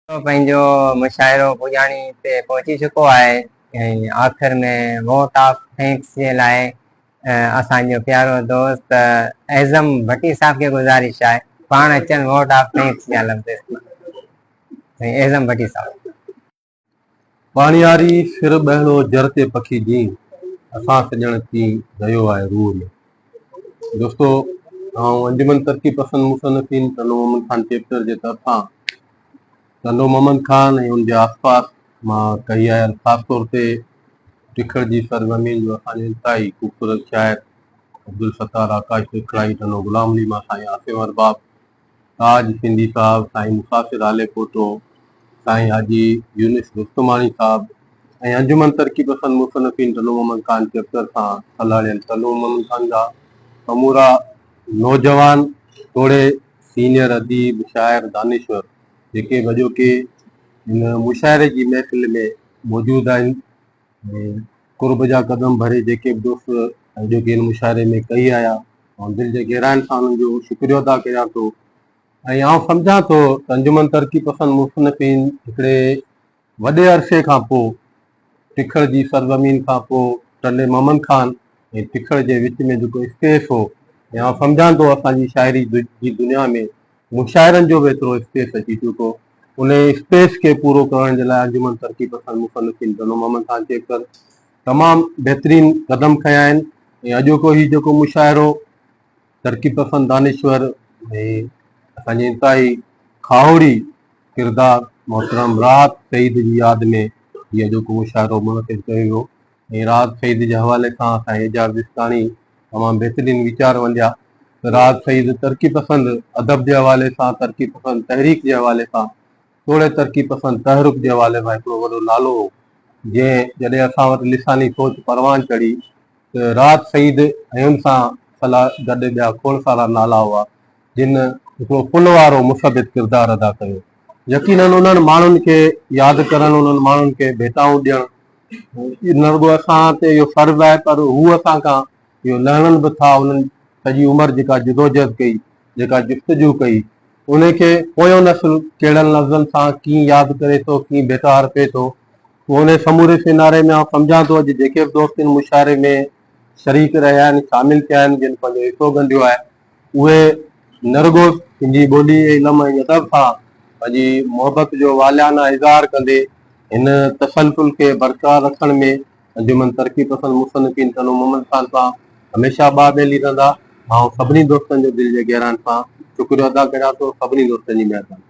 तो पंहिंजो मुशाइरो पुॼाणी ते पहुची चुको आहे ऐं आख़िर में वोट ऑफ थैंक्स जे लाइ असांजो प्यारो दोस्त एज़म भट्टी साहब खे गुज़ारिश आहे पाण अचनि वोट ऑफ थैंक्स जा लफ़्ज़। एज़म भट्टी साहब। पाणियारी सिर बहणो जरते पखी जी असां सजण थी रहियो आहे रूह में। दोस्तों अंजुमन तरक्की पसंद मुसन्निफ़ीन तनो मोहम्मद खान चैप्टर जे तरफां तनो मोहम्मद खान ऐं उनजे आसपास मां कई आयल ख़ासि तौर ते टिखड़ जी सरज़मीन जो असांजो इंतहाई ख़ूबसूरत शाइर अब्दुल सत्तार आकाश टिखड़ाई तनो गुलाम अली मां साईं आसिम अरबाब ताज सिंधी साहब साईं मुसाफ़िर आले पोटो साईं हाजी यूनिस रुस्तमानी साहब ऐं अंजुमन तरक्की पसंद मुसन्निफ़ीन तनो मोहम्मद खान चैप्टर सां सलाहियल तनो मोहम्मद खान जा समूरा नौजवान थोड़े सीनियर अदीब शाइर दानिश्वर जेके वजो के इन मुशाइरे की महफ़िल में मौजूद आहिनि। कुर्ब जा कदम भरे जेके बि दोस्त जो कि इन मुशाइरे में कई आया और दिल के गहराइनि सां उन्हनि जो शुक्रिया अदा कयां थो। ऐं आउं सम्झां थो त अंजुमन तरक्की पसंद मुसन्निफ़ीन हिकिड़े वॾे अरसे खां पोइ टिखड़ जी सरज़मीन खां पोइ टंडे मोहम्मद खान ऐं टिखड़ जे विच में जेको स्पेस हो ऐं आउं सम्झां थो असांजी शाइरी जी दुनिया में मुशाइरनि जो बि एतिरो स्पेस अची चुको। उन स्पेस के पूरो करण जे लाइ अंजुमन तरक्की पसंद मुसन्निफ़ीन तनो मोहम्मद खान चैप्टर तमामु बहितरीन कदम खयां आहिनि। ऐं अॼोको ही जेको मुशाइरो तरक्की पसंद दानिश्वर ऐं असांजे इंतहाई खाहोड़ी किरदार मोहतरम राहत सईद जी यादि में हीअ जेको मुशाइरो मुनक़िद कयो वियो ऐं राहत सईद जे हवाले सां असांजे एजाज़ विस्ताणी तमामु बहितरीन वीचार वंडिया। राहत सईद तरक्की पसंद अदब के हवाले सां तरक्की पसंद तहरीक के हवाले सां थोड़े तरक्की पसंद तहरुक के हवाले सां हिकिड़ो वॾो नालो हो जॾहिं असां वटि लिसानी सोच परवान चढ़ी त राहत सईद ऐं उन सां सलाह गॾु ॿिया खोड़ सारा नाला हुआ जिन हिकिड़ो पुल वारो मुसबित किरदारु अदा कयो। यकीनन उन्हनि माण्हुनि खे यादि करणु उन्हनि माण्हुनि खे भेटाऊं ॾियणु न रुॻो असां ते इहो फ़र्ज़ु आहे पर हू असां खां इहो लहणनि बि था। उन्हनि सॼी उमिरि जेका जिदोजहद कई जेका जुस्तजू कई उनखे पोयों नस्ल कहिड़नि लफ़्ज़नि सां कीअं यादि करे थो कीअं बेकार पिए थो उन समूरे सिनारे में आउं सम्झां थो अॼु जेके बि दोस्त इन मुशाइरे में शरीक रहिया आहिनि शामिल थिया आहिनि जिन पंहिंजो हिसो ॻंढियो आहे उहे न रुॻो सिंधी ॿोली इल्म ऐं अदब सां पंहिंजी मोहबत जो वालियाना इज़हार कंदे हिन तसलसुल खे बरक़रार रखण में अंजुमन तरक्की पसंद मुसन्निफ़ीन तनो मोहम्मद खान सां हमेशह ॿाबियल ई रहंदा। ऐं सभिनी दोस्तनि जो दिलि जे गहराइनि सां शुक्रिया अदा करियां थो। सभिनी दोस्तनि जी महिरबानी।